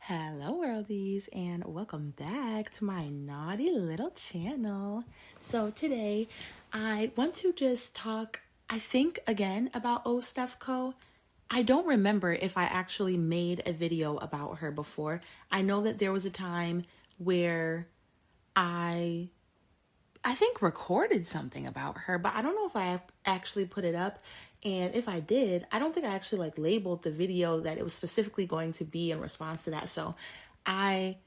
Hello worldies and welcome back to my naughty little channel. So today I want to just talk, I think again about Stefco. I don't remember if I actually made a video about her before. I know that there was a time where I think recorded something about her, but I don't know if I actually put it up. And if I did, I don't think I actually labeled the video that it was specifically going to be in response to that. So I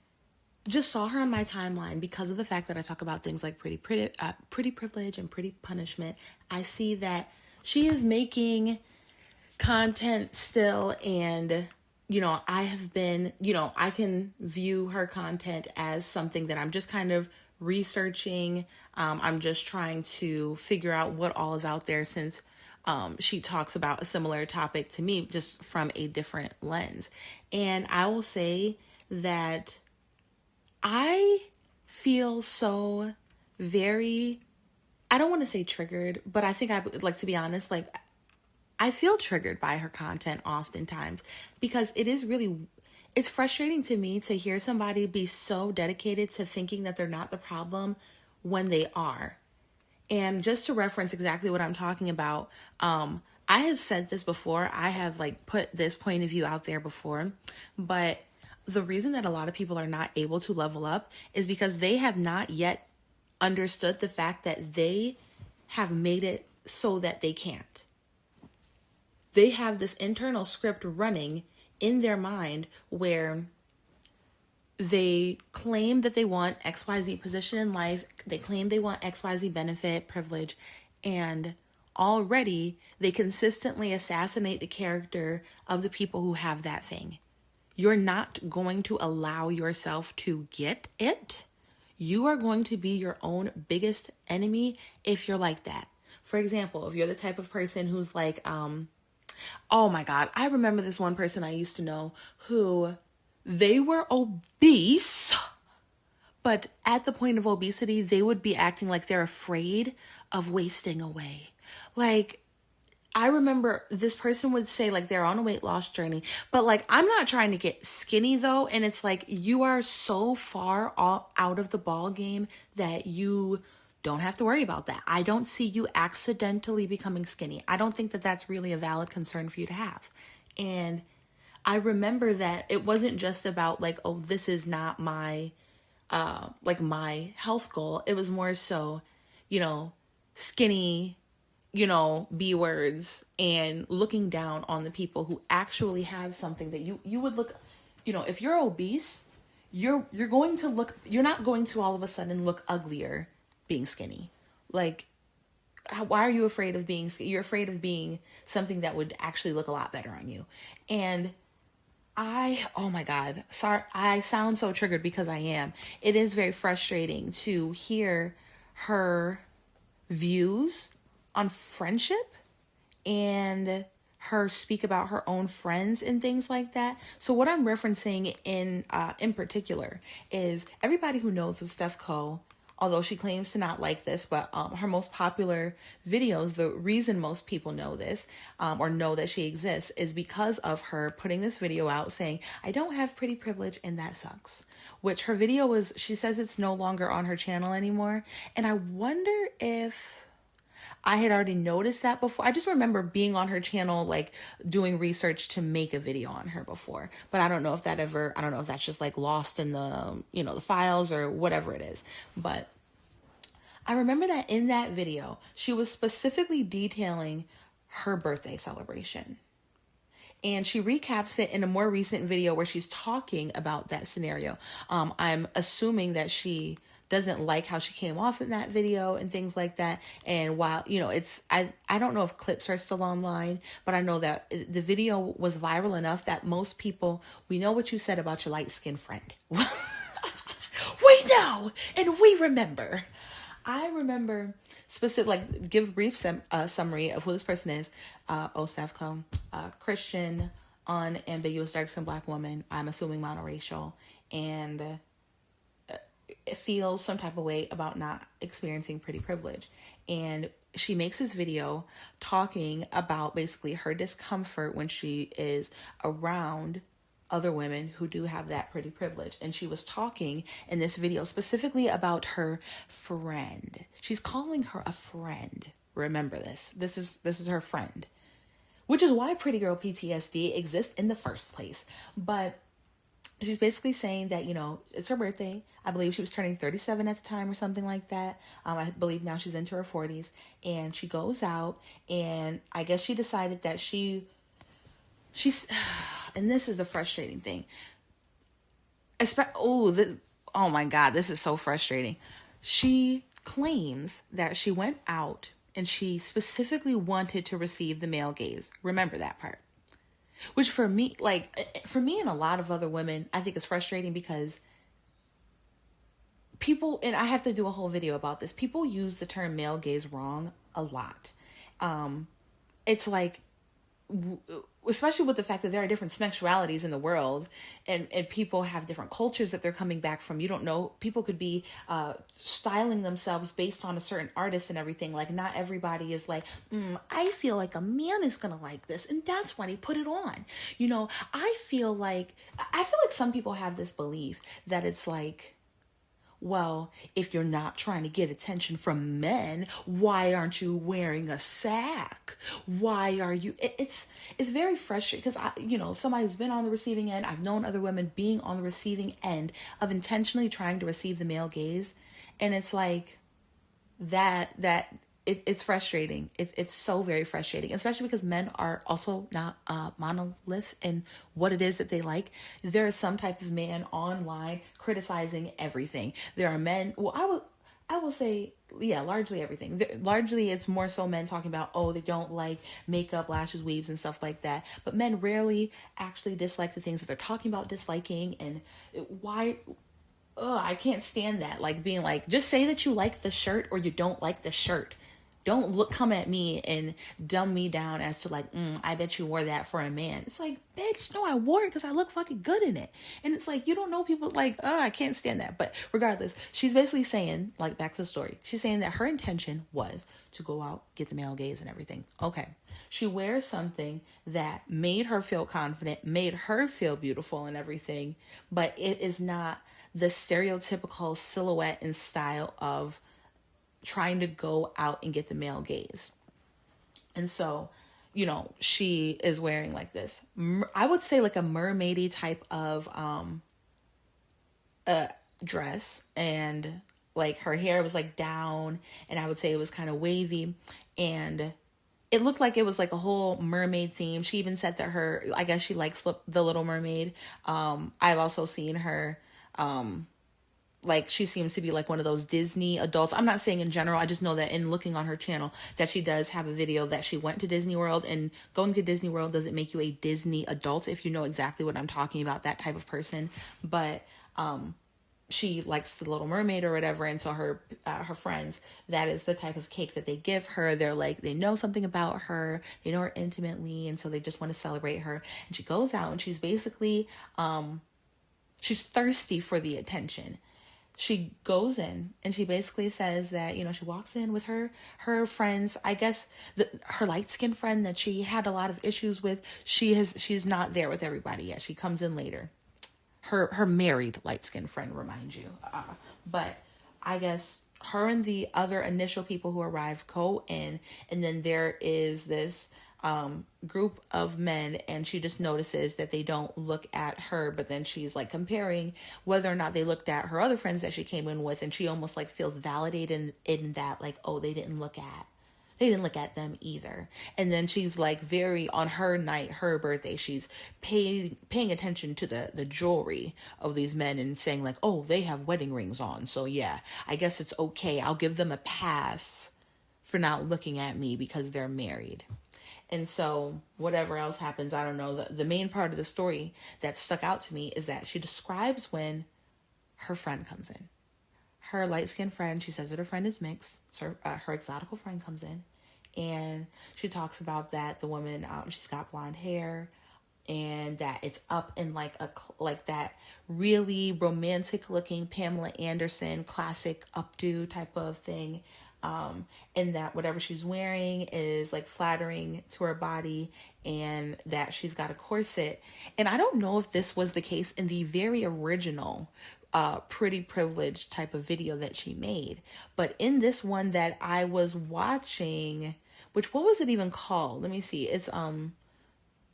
just saw her on my timeline because of the fact that I talk about things like pretty privilege and pretty punishment. I see that she is making content still, and I have been, I can view her content as something that I'm just kind of researching. I'm just trying to figure out what all is out there since she talks about a similar topic to me, just from a different lens. And I will say that I feel so very, I don't want to say triggered, but I think I would like to be honest, I feel triggered by her content oftentimes because it's frustrating to me to hear somebody be so dedicated to thinking that they're not the problem when they are. And just to reference exactly what I'm talking about, I have said this before. I have put this point of view out there before, but the reason that a lot of people are not able to level up is because they have not yet understood the fact that they have made it so that they can't. They have this internal script running in their mind where they claim that they want XYZ position in life. They claim they want XYZ benefit, privilege, and already they consistently assassinate the character of the people who have that thing. You're not going to allow yourself to get it. You are going to be your own biggest enemy if you're like that. For example, if you're the type of person who's oh my God, I remember this one person I used to know who they were obese, but at the point of obesity, they would be acting like they're afraid of wasting away. I remember this person would say they're on a weight loss journey, but I'm not trying to get skinny though. And it's you are so far out of the ball game that you don't have to worry about that. I don't see you accidentally becoming skinny. I don't think that that's really a valid concern for you to have. And I remember that it wasn't just about oh, this is not my, my health goal. It was more so, skinny, B words, and looking down on the people who actually have something that you would look, if you're obese, you're not going to all of a sudden look uglier being skinny. Why are you afraid of being skinny? You're afraid of being something that would actually look a lot better on you. And oh my God, sorry, I sound so triggered because I am. It is very frustrating to hear her views on friendship and her speak about her own friends and things like that. So what I'm referencing in particular is everybody who knows of Stefco, although she claims to not like this, but her most popular videos, the reason most people know this or know that she exists is because of her putting this video out saying, I don't have pretty privilege and that sucks. Which her video was, she says it's no longer on her channel anymore. And I wonder if I had already noticed that before. I just remember being on her channel, doing research to make a video on her before. But I don't know if that's just lost in the, the files or whatever it is. But I remember that in that video, she was specifically detailing her birthday celebration. And she recaps it in a more recent video where she's talking about that scenario. I'm assuming that she doesn't like how she came off in that video and things like that. And while, I don't know if clips are still online, but I know that the video was viral enough that most people, we know what you said about your light-skinned friend. We know, and we remember. I remember give a brief summary of who this person is. Stefco, Christian, unambiguous dark-skinned Black woman. I'm assuming monoracial, and feels some type of way about not experiencing pretty privilege. And she makes this video talking about basically her discomfort when she is around other women who do have that pretty privilege. And she was talking in this video specifically about her friend. She's calling her a friend. Remember this. This is her friend. Which is why pretty girl PTSD exists in the first place. But she's basically saying that, it's her birthday. I believe she was turning 37 at the time or something like that. I believe now she's into her 40s. And she goes out, and I guess she decided that she's, and this is the frustrating thing. Oh my God, this is so frustrating. She claims that she went out and she specifically wanted to receive the male gaze. Remember that part. Which for me and a lot of other women, I think it's frustrating because people, and I have to do a whole video about this, people use the term male gaze wrong a lot. It's like, especially with the fact that there are different sexualities in the world, and people have different cultures that they're coming back from. You don't know, people could be styling themselves based on a certain artist and everything. Like, not everybody is like, I feel like a man is gonna like this, and that's why they put it on. I feel like some people have this belief that it's like, well, if you're not trying to get attention from men, why aren't you wearing a sack? Why are you? It's very frustrating because somebody who's been on the receiving end, I've known other women being on the receiving end of intentionally trying to receive the male gaze, and it's like it's frustrating. It's so very frustrating, especially because men are also not monolith in what it is that they like. There is some type of man online criticizing everything. There are men. Well, I will say, yeah, largely everything. Largely, it's more so men talking about, they don't like makeup, lashes, weaves, and stuff like that. But men rarely actually dislike the things that they're talking about disliking, and why. I can't stand that. Like, being like, just say that you like the shirt or you don't like the shirt. Don't come at me and dumb me down as to like, I bet you wore that for a man. It's like, bitch, no, I wore it because I look fucking good in it. And it's like, you don't know people like, I can't stand that. But regardless, she's basically saying, like, back to the story. She's saying that her intention was to go out, get the male gaze and everything. Okay. She wears something that made her feel confident, made her feel beautiful and everything. But it is not the stereotypical silhouette and style of trying to go out and get the male gaze. And so, she is wearing like this, I would say like a mermaidy type of dress, and like her hair was like down, and I would say it was kind of wavy, and it looked like it was like a whole mermaid theme. She even said that I guess she likes the Little Mermaid. I've also seen her, like, she seems to be like one of those Disney adults. I'm not saying in general. I just know that in looking on her channel that she does have a video that she went to Disney World, and going to Disney World doesn't make you a Disney adult, if you know exactly what I'm talking about, that type of person. But she likes the Little Mermaid or whatever. And so her friends, that is the type of cake that they give her. They're like, they know something about her. They know her intimately. And so they just want to celebrate her. And she goes out and she's basically, she's thirsty for the attention. She goes in and she basically says that, she walks in with her friends. I guess her light-skinned friend that she had a lot of issues with, she's not there with everybody yet. She comes in later. Her married light-skinned friend, remind you. But I guess her and the other initial people who arrived go in, and then there is this group of men, and she just notices that they don't look at her, but then she's like comparing whether or not they looked at her other friends that she came in with, and she almost like feels validated in that, like, they didn't look at them either. And then she's like, very on her night, her birthday, she's paying attention to the jewelry of these men and saying like, they have wedding rings on, so yeah, I guess it's okay, I'll give them a pass for not looking at me because they're married. And so whatever else happens, I don't know. The main part of the story that stuck out to me is that she describes when her friend comes in. Her light-skinned friend, she says that her friend is mixed. So her exotical friend comes in. And she talks about that the woman, she's got blonde hair. And that it's up in like that really romantic looking Pamela Anderson classic updo type of thing. and that whatever she's wearing is like flattering to her body, and that she's got a corset. And I don't know if this was the case in the very original pretty privileged type of video that she made, but in this one that I was watching, which, what was it even called? Let me see. It's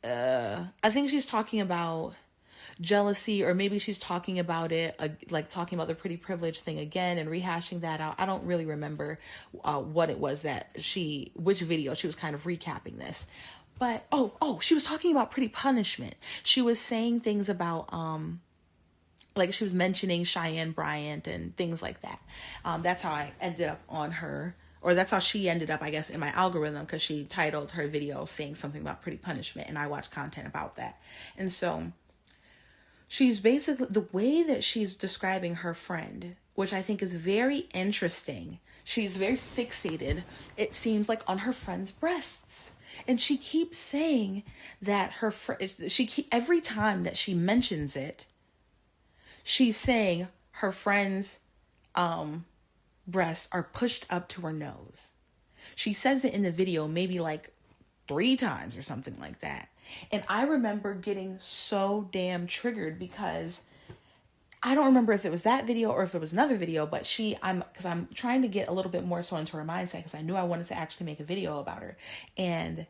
I think she's talking about jealousy, or maybe she's talking about it, like talking about the pretty privilege thing again and rehashing that out. I don't really remember what it was that which video she was kind of recapping this. But she was talking about pretty punishment. She was saying things about like she was mentioning Cheyenne Bryant and things like that. That's how I ended up on her, or that's how she ended up, I guess, in my algorithm, because she titled her video saying something about pretty punishment, and I watch content about that. And so she's basically, the way that she's describing her friend, which I think is very interesting, she's very fixated, it seems like, on her friend's breasts. And she keeps saying that every time that she mentions it, she's saying her friend's breasts are pushed up to her nose. She says it in the video maybe like 3 times or something like that. And I remember getting so damn triggered, because I don't remember if it was that video or if it was another video, but I'm trying to get a little bit more so into her mindset, because I knew I wanted to actually make a video about her. And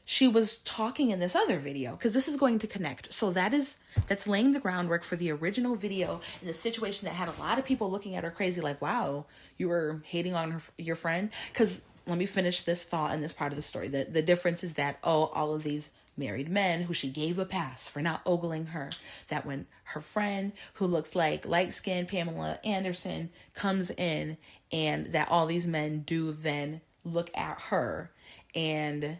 she was talking in this other video, because this is going to connect. So that's laying the groundwork for the original video, in the situation that had a lot of people looking at her crazy, like, wow, you were hating on your friend. Because let me finish this thought in this part of the story. The difference is that, all of these married men who she gave a pass for not ogling her, that when her friend who looks like light-skinned Pamela Anderson comes in, and that all these men do then look at her, and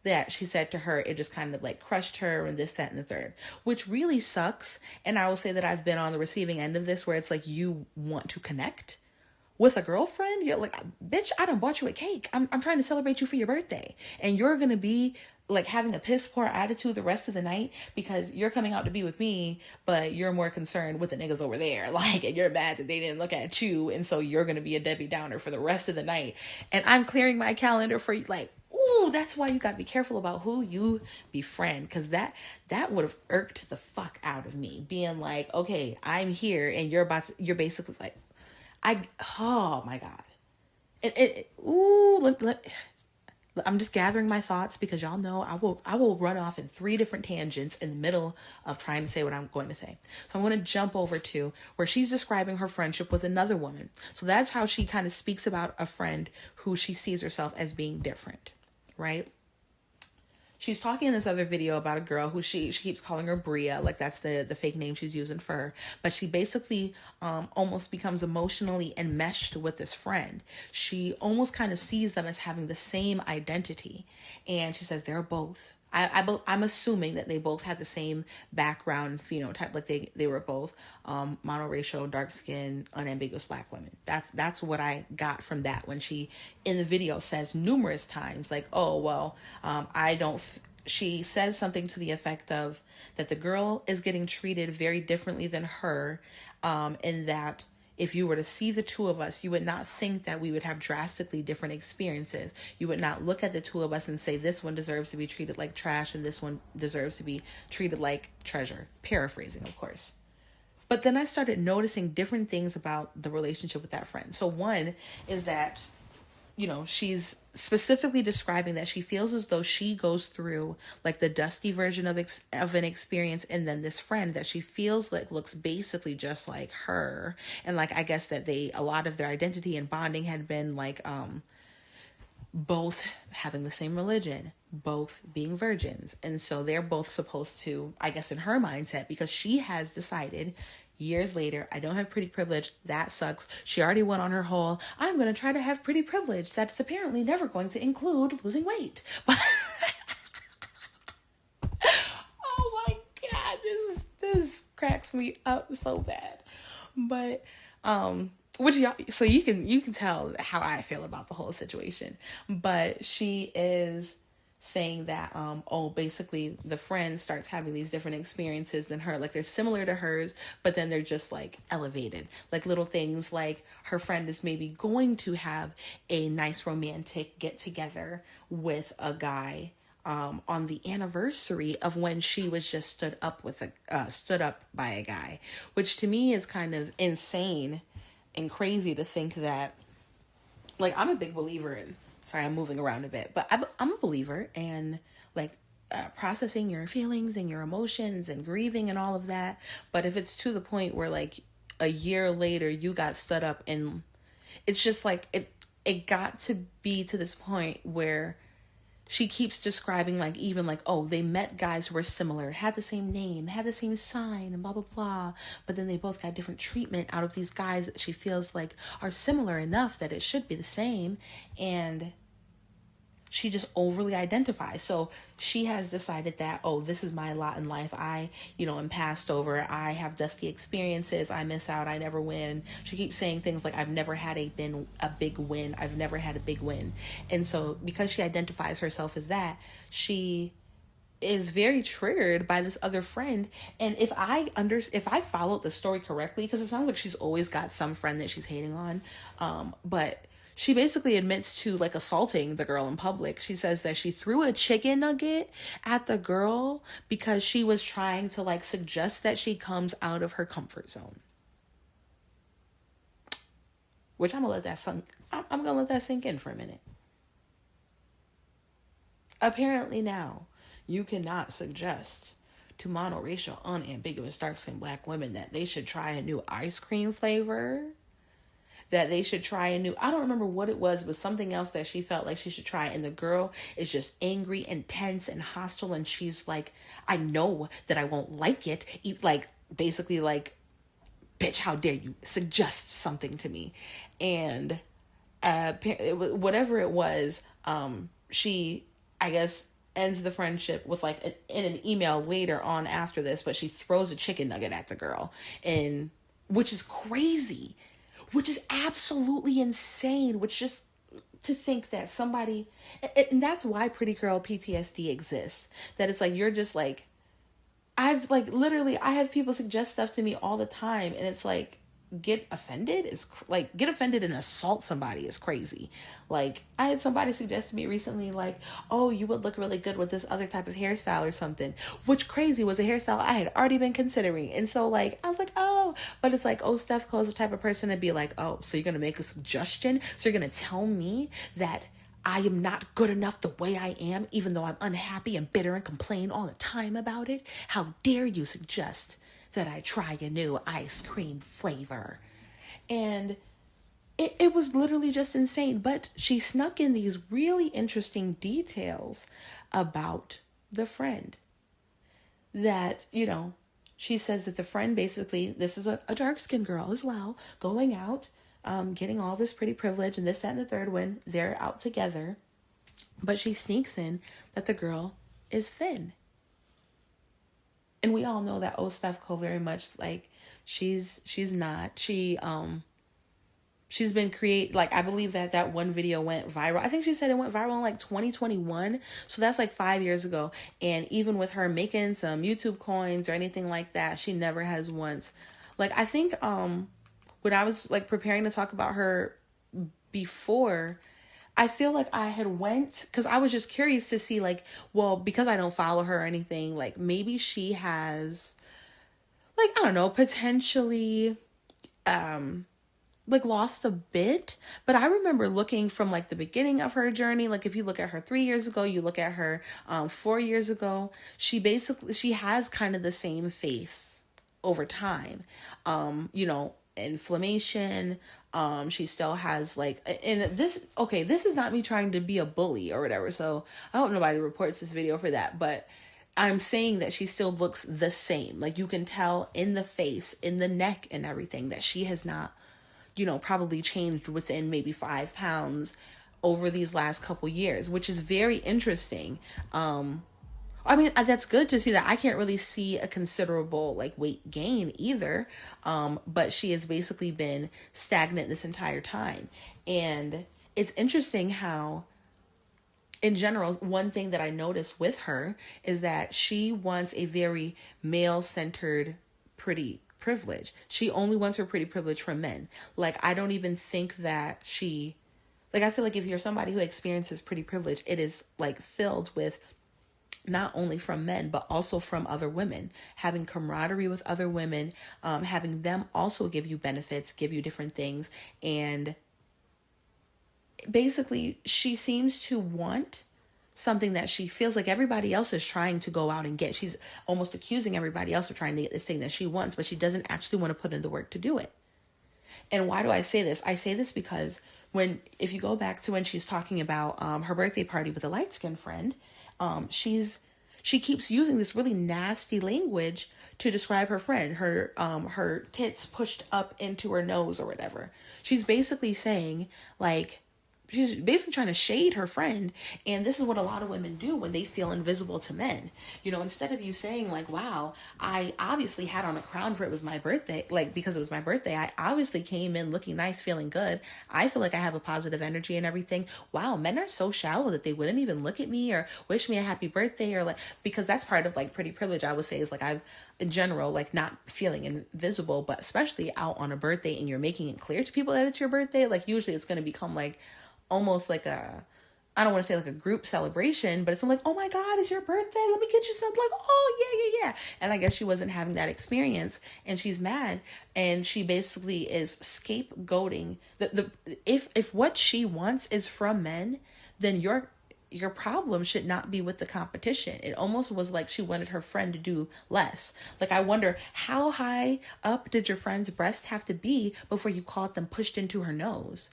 that she said to her, it just kind of like crushed her, and this, that, and the third, which really sucks. And I will say that I've been on the receiving end of this, where it's like, you want to connect with a girlfriend. You're like, bitch, I done bought you a cake. I'm trying to celebrate you for your birthday. And you're going to be like having a piss poor attitude the rest of the night because you're coming out to be with me, but you're more concerned with the niggas over there. Like, and you're mad that they didn't look at you. And so you're going to be a Debbie Downer for the rest of the night. And I'm clearing my calendar for you. Like, ooh, that's why you got to be careful about who you befriend. Because that would have irked the fuck out of me. Being like, okay, I'm here and you're basically like, oh my God. I'm just gathering my thoughts, because y'all know I will run off in 3 different tangents in the middle of trying to say what I'm going to say. So I'm going to jump over to where she's describing her friendship with another woman. So that's how she kind of speaks about a friend who she sees herself as being different, right? She's talking in this other video about a girl who she keeps calling her Bria, like that's the fake name she's using for her. But she basically almost becomes emotionally enmeshed with this friend. She almost kind of sees them as having the same identity. And she says they're both. I'm assuming that they both had the same background phenotype, like they were both monoracial, dark-skinned, unambiguous Black women. That's what I got from that, when she in the video says numerous times, like, oh well, she says something to the effect of that the girl is getting treated very differently than her, in that if you were to see the two of us, you would not think that we would have drastically different experiences. You would not look at the two of us and say, this one deserves to be treated like trash and this one deserves to be treated like treasure. Paraphrasing, of course. But then I started noticing different things about the relationship with that friend. So one is that, she's specifically describing that she feels as though she goes through like the dusty version of an experience, and then this friend that she feels like looks basically just like her, and like I guess that a lot of their identity and bonding had been like both having the same religion, both being virgins, and so they're both supposed to, I guess in her mindset, because she has decided years later, I don't have pretty privilege. That sucks. She already went on her whole, I'm going to try to have pretty privilege. That's apparently never going to include losing weight. But oh my God, this cracks me up so bad. But, which y'all, so you can tell how I feel about the whole situation. But she is saying that basically the friend starts having these different experiences than her, like they're similar to hers, but then they're just like elevated, like little things, like her friend is maybe going to have a nice romantic get together with a guy on the anniversary of when she was just stood up by a guy, which to me is kind of insane and crazy to think that, like, I'm a big believer in, sorry, I'm moving around a bit, but I'm a believer in, like, processing your feelings and your emotions and grieving and all of that. But if it's to the point where, like, a year later you got stood up, and it's just like, it got to be to this point where she keeps describing, like, even like, oh, they met guys who were similar, had the same name, had the same sign, and blah blah blah, but then they both got different treatment out of these guys that she feels like are similar enough that it should be the same. And she just overly identifies. So she has decided that, oh, this is my lot in life. I, am passed over. I have dusty experiences. I miss out. I never win. She keeps saying things like, I've never had a big win. I've never had a big win. And so because she identifies herself as that, she is very triggered by this other friend. And if I followed the story correctly, because it sounds like she's always got some friend that she's hating on, but she basically admits to, like, assaulting the girl in public. She says that she threw a chicken nugget at the girl because she was trying to, like, suggest that she comes out of her comfort zone. Which I'm gonna let that sink in for a minute. Apparently now, you cannot suggest to monoracial, unambiguous, dark-skinned black women that they should try a new ice cream flavor, that they should try a new, I don't remember what it was, but something else that she felt like she should try. And the girl is just angry and tense and hostile. And she's like, I know that I won't like it. Like, basically like, bitch, how dare you suggest something to me? And whatever it was, she, I guess, ends the friendship with, like, in an email later on after this, but she throws a chicken nugget at the girl, and which is crazy, which is absolutely insane, which just to think that somebody, and that's why pretty girl PTSD exists, that it's like, you're just like, I've, like, literally, I have people suggest stuff to me all the time, and it's like, get offended and assault somebody is crazy. Like, I had somebody suggest to me recently, like, oh, you would look really good with this other type of hairstyle or something, which crazy was a hairstyle I had already been considering. And so, like, I was like, oh, but it's like, oh, Steph Cole's the type of person to be like, oh, so you're gonna make a suggestion, so you're gonna tell me that I am not good enough the way I am, even though I'm unhappy and bitter and complain all the time about it? How dare you suggest that I try a new ice cream flavor? And it was literally just insane. But she snuck in these really interesting details about the friend. That, she says that the friend basically, this is a dark-skinned girl as well, going out, getting all this pretty privilege and this, that, and the third when they're out together. But she sneaks in that the girl is thin. And we all know that Steph Cole very much, like, she's not. She's been like, I believe that one video went viral. I think she said it went viral in, like, 2021. So that's, like, 5 years ago. And even with her making some YouTube coins or anything like that, she never has once, like, I think, when I was, like, preparing to talk about her before, I feel like I had went, because I was just curious to see, like, well, because I don't follow her or anything, like, maybe she has, like, I don't know, potentially, like, lost a bit. But I remember looking from, like, the beginning of her journey, like, if you look at her 3 years ago, you look at her 4 years ago, she has kind of the same face over time. Inflammation, she still has, like, and this is not me trying to be a bully or whatever, so I hope nobody reports this video for that, but I'm saying that she still looks the same. Like, you can tell in the face, in the neck and everything, that she has not, probably changed within maybe 5 pounds over these last couple years, which is very interesting. I mean, that's good to see that. I can't really see a considerable, like, weight gain either. But she has basically been stagnant this entire time. And it's interesting how in general, one thing that I noticed with her is that she wants a very male centered pretty privilege. She only wants her pretty privilege from men. Like, I don't even think that I feel like if you're somebody who experiences pretty privilege, it is like filled with not only from men, but also from other women, having camaraderie with other women, having them also give you benefits, give you different things. And basically, she seems to want something that she feels like everybody else is trying to go out and get. She's almost accusing everybody else of trying to get this thing that she wants, but she doesn't actually want to put in the work to do it. And why do I say this? I say this because if you go back to when she's talking about her birthday party with a light-skinned friend, she keeps using this really nasty language to describe her friend, her tits pushed up into her nose or whatever. She's basically saying, like, she's basically trying to shade her friend. And this is what a lot of women do when they feel invisible to men. You know, instead of you saying like, wow, I obviously had on a crown for it was my birthday, like because it was my birthday, I obviously came in looking nice, feeling good. I feel like I have a positive energy and everything. Wow, men are so shallow that they wouldn't even look at me or wish me a happy birthday, or like, because that's part of like pretty privilege, I would say, is like I've in general, like not feeling invisible, but especially out on a birthday and you're making it clear to people that it's your birthday, like usually it's going to become like almost like I don't want to say like a group celebration, but it's like, oh my God, it's your birthday. Let me get you something. Like, oh yeah. And I guess she wasn't having that experience and she's mad. And she basically is scapegoating if what she wants is from men, then your problem should not be with the competition. It almost was like she wanted her friend to do less. Like, I wonder, how high up did your friend's breast have to be before you caught them pushed into her nose?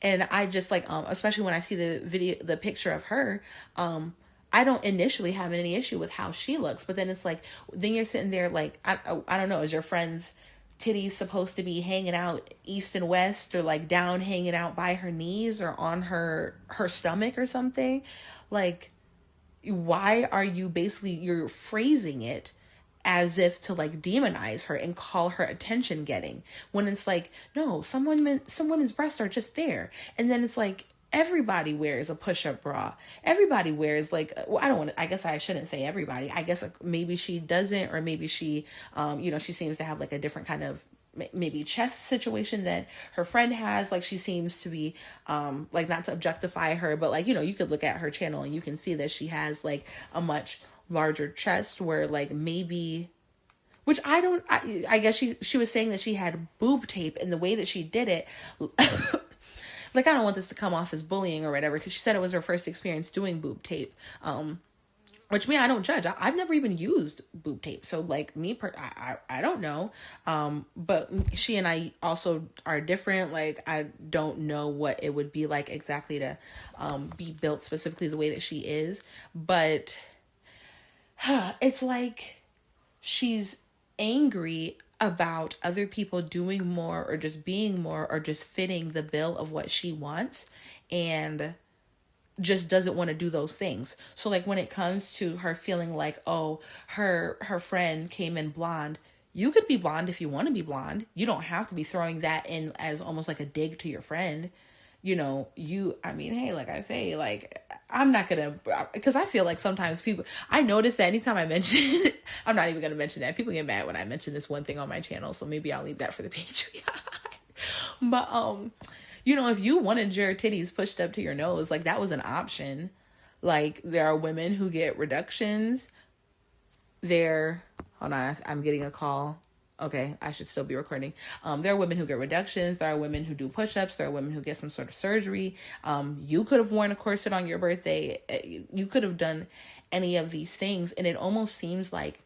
And I just like, especially when I see the picture of her, I don't initially have any issue with how she looks, but then it's like, then you're sitting there like, I don't know, is your friend's titties supposed to be hanging out east and west, or like down hanging out by her knees or on her stomach or something? Like, why are you you're phrasing it as if to like demonize her and call her attention getting, when it's like, no, some women's breasts are just there. And then it's like, everybody wears a push-up bra. Everybody wears like, well, I guess I shouldn't say everybody. I guess maybe she doesn't, or maybe she, she seems to have like a different kind of maybe chest situation that her friend has. Like, she seems to be, like, not to objectify her, but like, you could look at her channel and you can see that she has like a much larger chest, where like maybe, which I guess she was saying that she had boob tape, and the way that she did it, like, I don't want this to come off as bullying or whatever, because she said it was her first experience doing boob tape, which I don't judge. I've never even used boob tape, so like I don't know, but she and I also are different. Like, I don't know what it would be like exactly to be built specifically the way that she is, but it's like she's angry about other people doing more, or just being more, or just fitting the bill of what she wants, and just doesn't want to do those things. So like, when it comes to her feeling like, oh, her friend came in blonde, you could be blonde if you want to be blonde. You don't have to be throwing that in as almost like a dig to your friend. Hey, like I say, like, I'm not gonna, because I feel like sometimes people, I notice that anytime I mention I'm not even gonna mention that. People get mad when I mention this one thing on my channel, so maybe I'll leave that for the Patreon. But if you wanted your titties pushed up to your nose, like, that was an option. Like, there are women who get reductions. Hold on, I'm getting a call. Okay, I should still be recording. There are women who get reductions. There are women who do push-ups. There are women who get some sort of surgery. You could have worn a corset on your birthday. You could have done any of these things. And it almost seems like,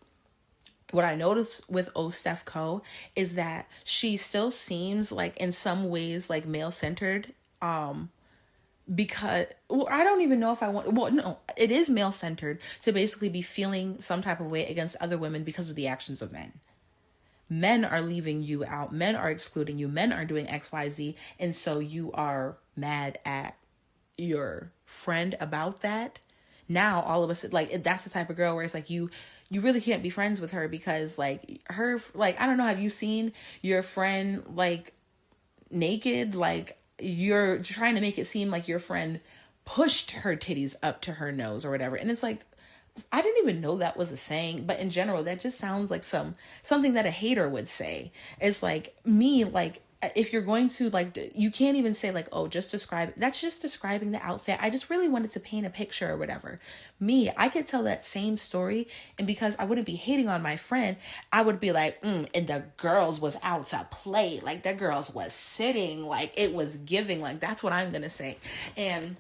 what I noticed with Steph Co is that she still seems like, in some ways, like male-centered. Because, I don't even know if no, it is male-centered to basically be feeling some type of way against other women because of the actions of men. Men are leaving you out. Men are excluding you. Men are doing X, Y, Z. And so you are mad at your friend about that. Now, all of a sudden, like, that's the type of girl where it's like, you really can't be friends with her, because like her, like, I don't know, have you seen your friend like naked? Like, you're trying to make it seem like your friend pushed her titties up to her nose or whatever. And it's like, I didn't even know that was a saying, but in general, that just sounds like something that a hater would say. It's like me, like, if you're going to, like, you can't even say like, oh, just describe, that's just describing the outfit. I just really wanted to paint a picture or whatever. Me, I could tell that same story, and because I wouldn't be hating on my friend, I would be like, and the girls was out to play. Like, the girls was sitting, like, it was giving. Like, that's what I'm going to say. And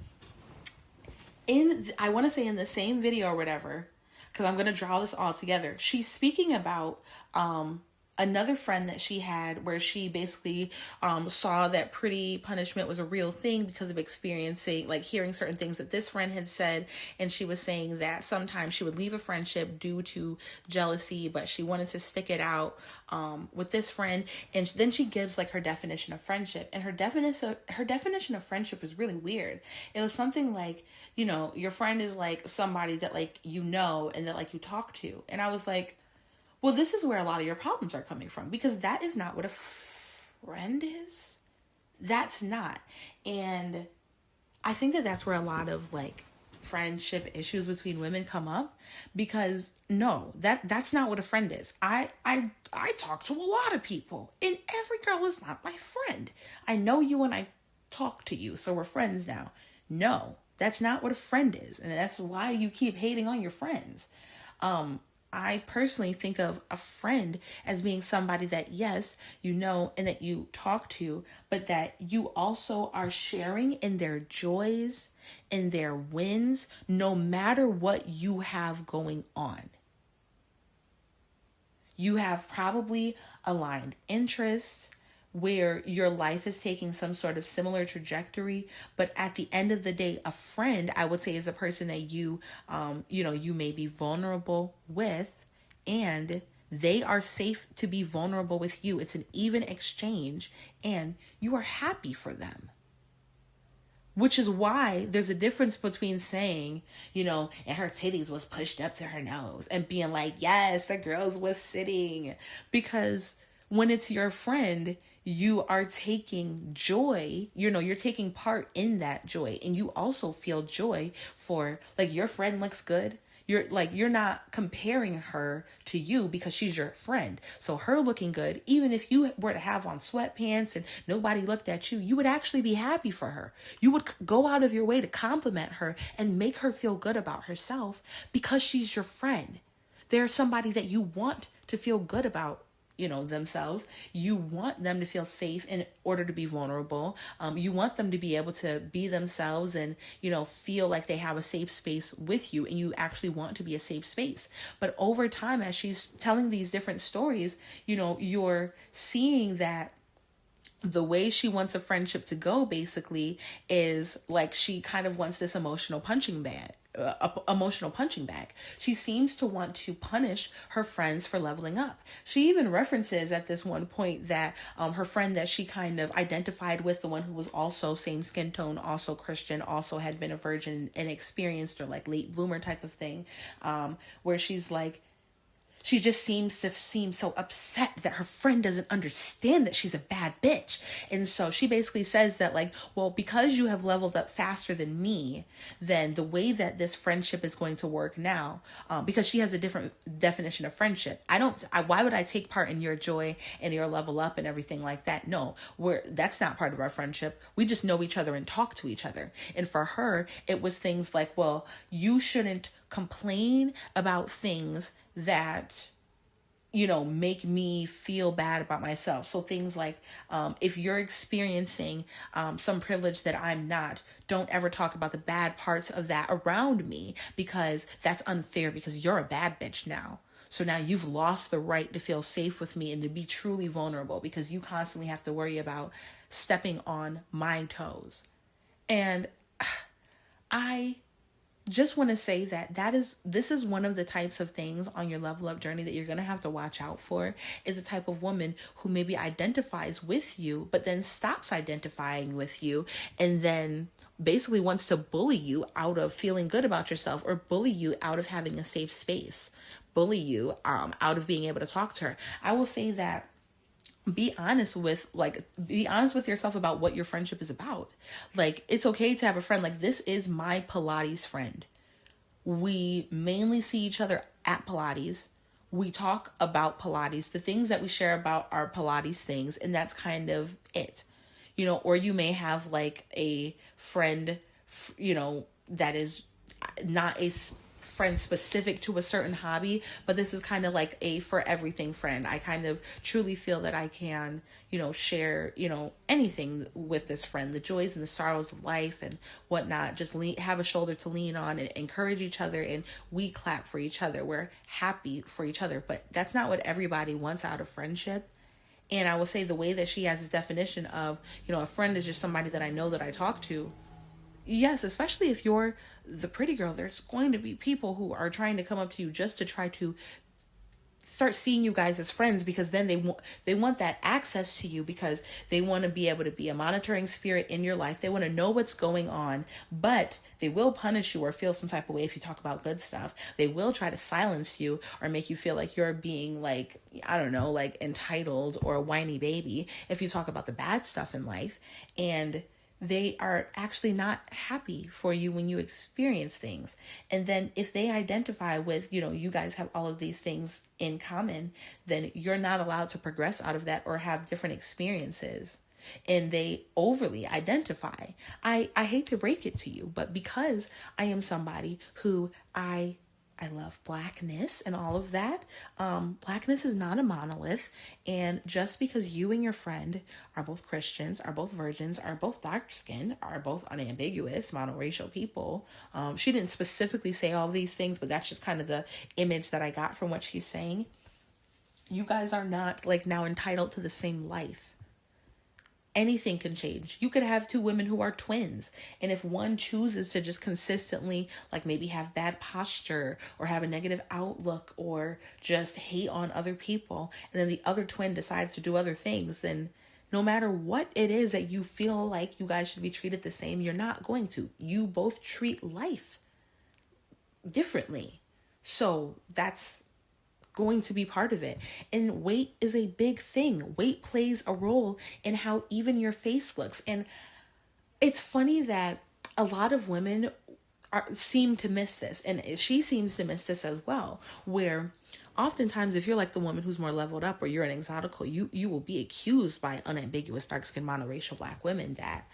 I want to say in the same video or whatever, because I'm going to draw this all together, she's speaking about another friend that she had, where she basically saw that pretty punishment was a real thing because of experiencing, like, hearing certain things that this friend had said. And she was saying that sometimes she would leave a friendship due to jealousy, but she wanted to stick it out with this friend. And then she gives like her definition of friendship, and her definition of friendship is really weird. It was something like, you know, your friend is like somebody that, like, you know, and that, like, you talk to. And I was like, well, this is where a lot of your problems are coming from, because that is not what a friend is. That's not. And I think that that's where a lot of, like, friendship issues between women come up, because no, that's not what a friend is. I talk to a lot of people, and every girl is not my friend. I know you and I talk to you, so we're friends now. No, that's not what a friend is. And that's why you keep hating on your friends. I personally think of a friend as being somebody that, yes, you know, and that you talk to, but that you also are sharing in their joys, in their wins, no matter what you have going on. You have probably aligned interests, where your life is taking some sort of similar trajectory. But at the end of the day, a friend, I would say, is a person that you may be vulnerable with, and they are safe to be vulnerable with you. It's an even exchange, and you are happy for them. Which is why there's a difference between saying, you know, and her titties was pushed up to her nose, and being like, yes, the girls was sitting. Because when it's your friend, you are taking joy, you know, you're taking part in that joy. And you also feel joy for, like, your friend looks good. You're not comparing her to you because she's your friend. So her looking good, even if you were to have on sweatpants and nobody looked at you, you would actually be happy for her. You would go out of your way to compliment her and make her feel good about herself because she's your friend. They're somebody that you want to feel good about, you know, themselves. You want them to feel safe in order to be vulnerable. You want them to be able to be themselves and, you know, feel like they have a safe space with you, and you actually want to be a safe space. But over time, as she's telling these different stories, you know, you're seeing that the way she wants a friendship to go basically is like, she kind of wants this emotional punching bag. She seems to want to punish her friends for leveling up. She even references at this one point that her friend that she kind of identified with, the one who was also same skin tone, also Christian, also had been a virgin and experienced, or like late bloomer type of thing, where she's like, she just seems to seem so upset that her friend doesn't understand that she's a bad bitch. And so she basically says that, like, well, because you have leveled up faster than me, then the way that this friendship is going to work now, because she has a different definition of friendship. Why would I take part in your joy and your level up and everything like that? No, that's not part of our friendship. We just know each other and talk to each other. And for her, it was things like, well, you shouldn't complain about things that, you know, make me feel bad about myself. So things like, if you're experiencing some privilege that I'm not, don't ever talk about the bad parts of that around me, because that's unfair, because you're a bad bitch now. So now you've lost the right to feel safe with me and to be truly vulnerable, because you constantly have to worry about stepping on my toes. And I just want to say that this is one of the types of things on your level up journey that you're going to have to watch out for, is a type of woman who maybe identifies with you, but then stops identifying with you, and then basically wants to bully you out of feeling good about yourself, or bully you out of having a safe space, bully you out of being able to talk to her. I will say that be honest with yourself about what your friendship is about. Like, it's okay to have a friend. Like, this is my Pilates friend. We mainly see each other at Pilates. We talk about Pilates. The things that we share about are Pilates things, and that's kind of it. Or you may have like a friend, that is not a friend specific to a certain hobby, but this is kind of like a for everything friend. I kind of truly feel that I can, share, anything with this friend, the joys and the sorrows of life and whatnot. Just have a shoulder to lean on and encourage each other, and we clap for each other. We're happy for each other, but that's not what everybody wants out of friendship. And I will say the way that she has this definition of, a friend is just somebody that I know that I talk to. Yes, especially if you're the pretty girl, there's going to be people who are trying to come up to you just to try to start seeing you guys as friends, because then they want that access to you, because they want to be able to be a monitoring spirit in your life. They want to know what's going on, but they will punish you or feel some type of way if you talk about good stuff. They will try to silence you or make you feel like you're being like, I don't know, like entitled or a whiny baby if you talk about the bad stuff in life. And they are actually not happy for you when you experience things. And then if they identify with, you guys have all of these things in common, then you're not allowed to progress out of that or have different experiences. And they overly identify. I hate to break it to you, but because I am somebody who I love blackness and all of that. Blackness is not a monolith. And just because you and your friend are both Christians, are both virgins, are both dark skinned, are both unambiguous, monoracial people. She didn't specifically say all these things, but that's just kind of the image that I got from what she's saying. You guys are not like now entitled to the same life. Anything can change. You could have two women who are twins, and if one chooses to just consistently like maybe have bad posture or have a negative outlook or just hate on other people, and then the other twin decides to do other things, then no matter what it is that you feel like you guys should be treated the same, you're not going to. You both treat life differently. So that's going to be part of it. And weight is a big thing. Weight plays a role in how even your face looks. And it's funny that a lot of women seem to miss this, and she seems to miss this as well, where oftentimes if you're like the woman who's more leveled up or you're an exotical, you will be accused by unambiguous dark-skinned monoracial black women that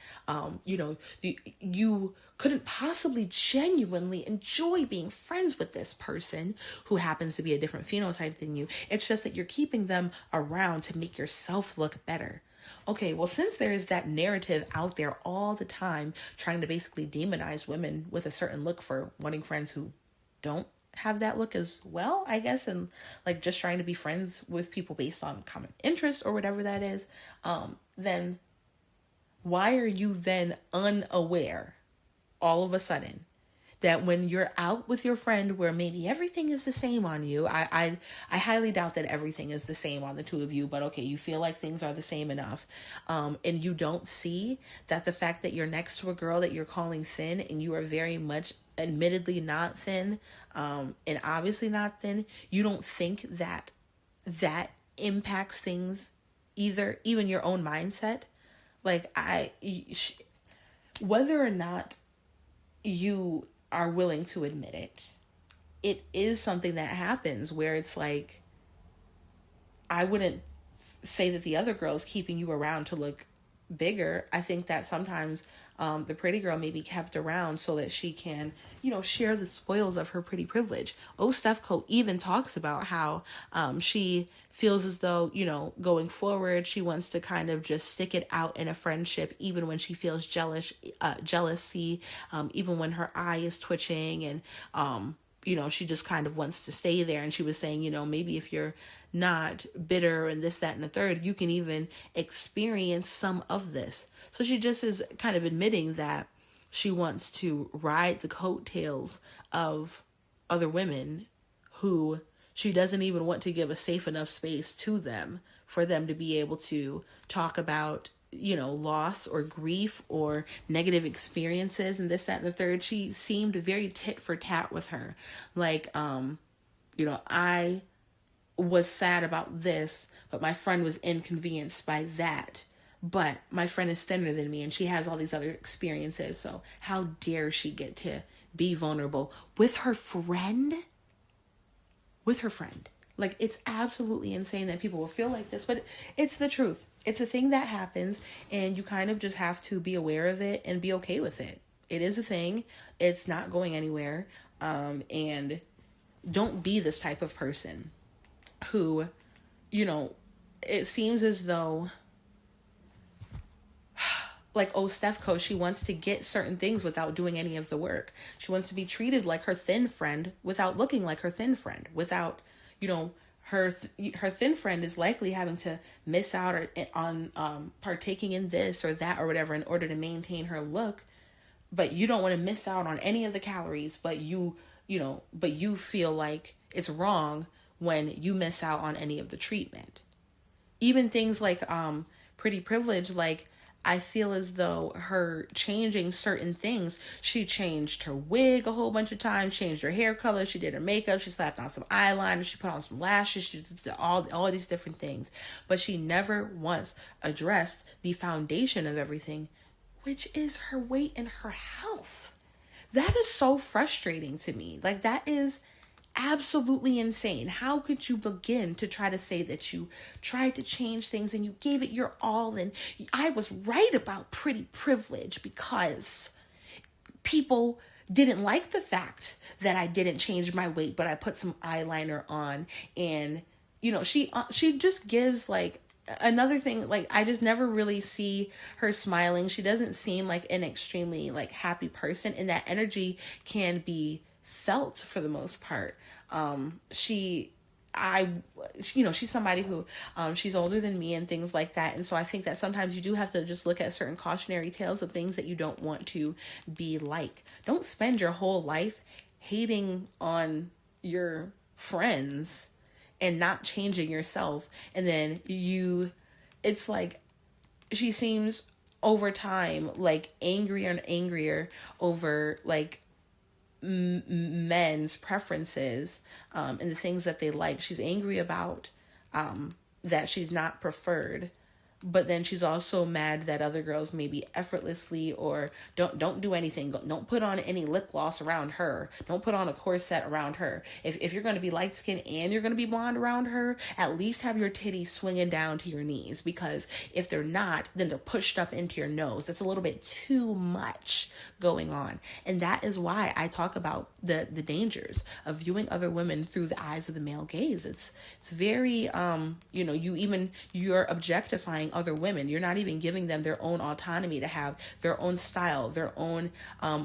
you couldn't possibly genuinely enjoy being friends with this person who happens to be a different phenotype than you. It's just that you're keeping them around to make yourself look better. Okay, well, since there is that narrative out there all the time trying to basically demonize women with a certain look for wanting friends who don't have that look as well, I guess, and like just trying to be friends with people based on common interests or whatever that is, then why are you then unaware all of a sudden that when you're out with your friend where maybe everything is the same on you, I highly doubt that everything is the same on the two of you, but okay, you feel like things are the same enough, and you don't see that the fact that you're next to a girl that you're calling thin and you are very much admittedly not thin, and obviously not thin, you don't think that that impacts things either, even your own mindset. Like whether or not you are willing to admit it, it is something that happens where it's like, I wouldn't say that the other girl is keeping you around to look bigger. I think that sometimes the pretty girl may be kept around so that she can, share the spoils of her pretty privilege. Stefco even talks about how she feels as though, going forward, she wants to kind of just stick it out in a friendship, even when she feels jealousy, even when her eye is twitching, and she just kind of wants to stay there. And she was saying, maybe if you're not bitter and this, that, and the third, you can even experience some of this. So she just is kind of admitting that she wants to ride the coattails of other women who she doesn't even want to give a safe enough space to them for them to be able to talk about, loss or grief or negative experiences and this, that, and the third. She seemed very tit for tat with her. Like, I was sad about this, but my friend was inconvenienced by that. But my friend is thinner than me and she has all these other experiences. So how dare she get to be vulnerable with her friend? With her friend. Like, it's absolutely insane that people will feel like this, but it's the truth. It's a thing that happens, and you kind of just have to be aware of it and be okay with it. It is a thing. It's not going anywhere. And don't be this type of person who, it seems as though, like, oh, Stefco, she wants to get certain things without doing any of the work. She wants to be treated like her thin friend without looking like her thin friend, without, her thin friend is likely having to miss out on partaking in this or that or whatever in order to maintain her look. But you don't want to miss out on any of the calories, but you feel like it's wrong when you miss out on any of the treatment. Even things like pretty privilege, like, I feel as though her changing certain things, she changed her wig a whole bunch of times, changed her hair color, she did her makeup, she slapped on some eyeliner, she put on some lashes, she did all these different things. But she never once addressed the foundation of everything, which is her weight and her health. That is so frustrating to me. Like, that is absolutely insane. How could you begin to try to say that you tried to change things and you gave it your all? And I was right about pretty privilege because people didn't like the fact that I didn't change my weight, but I put some eyeliner on. And, she just gives, like, another thing, like, I just never really see her smiling. She doesn't seem like an extremely, like, happy person, and that energy can be felt for the most part. She's somebody who, she's older than me and things like that. And so I think that sometimes you do have to just look at certain cautionary tales of things that you don't want to be like. Don't spend your whole life hating on your friends and not changing yourself. And then it's like, she seems over time, like, angrier and angrier over, like, men's preferences and the things that they like. She's angry about that she's not preferred, but then she's also mad that other girls maybe effortlessly or don't do anything. Don't put on any lip gloss around her. Don't put on a corset around her. If you're going to be light skinned and you're going to be blonde around her, at least have your titties swinging down to your knees, because if they're not, then they're pushed up into your nose. That's a little bit too much going on. And that is why I talk about the dangers of viewing other women through the eyes of the male gaze. It's very, you're objectifying other women. You're not even giving them their own autonomy to have their own style, their own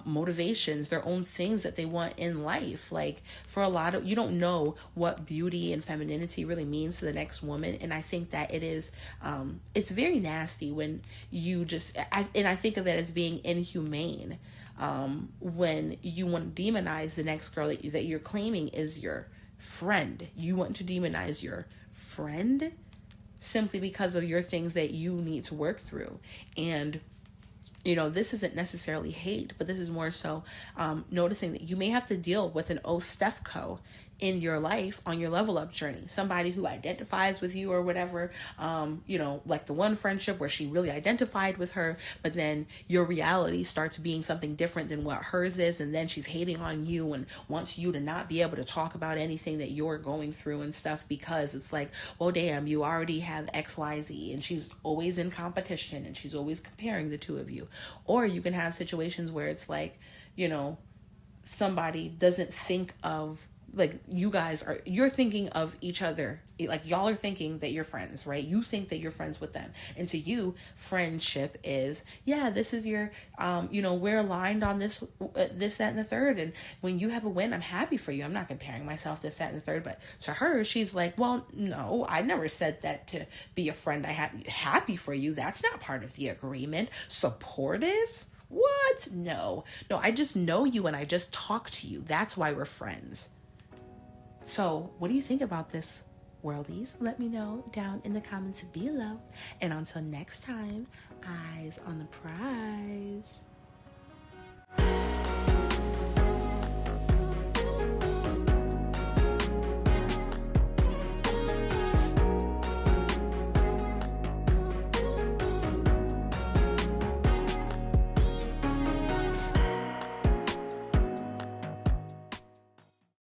motivations, their own things that they want in life. Like, for a lot of, you don't know what beauty and femininity really means to the next woman. And I think that it is, it's very nasty when you I think of it as being inhumane when you want to demonize the next girl that you're claiming is your friend. You want to demonize your friend simply because of your things that you need to work through. And, this isn't necessarily hate, but this is more so noticing that you may have to deal with an Stefco in your life on your level up journey. Somebody who identifies with you or whatever, like the one friendship where she really identified with her, but then your reality starts being something different than what hers is. And then she's hating on you and wants you to not be able to talk about anything that you're going through and stuff, because it's like, well, damn, you already have XYZ, and she's always in competition and she's always comparing the two of you. Or you can have situations where it's like, somebody doesn't think of, like, you're thinking of each other, like, y'all are thinking that you're friends, right? You think that you're friends with them, and to you, friendship is, yeah, this is your we're aligned on this, that, and the third, and when you have a win, I'm happy for you. I'm not comparing myself, this, that, and the third. But to her, she's like, well, no, I never said that to be a friend. I happy for you. That's not part of the agreement. Supportive? What? No, I just know you and I just talk to you. That's why we're friends. So what do you think about this, worldies? Let me know down in the comments below. And until next time, eyes on the prize.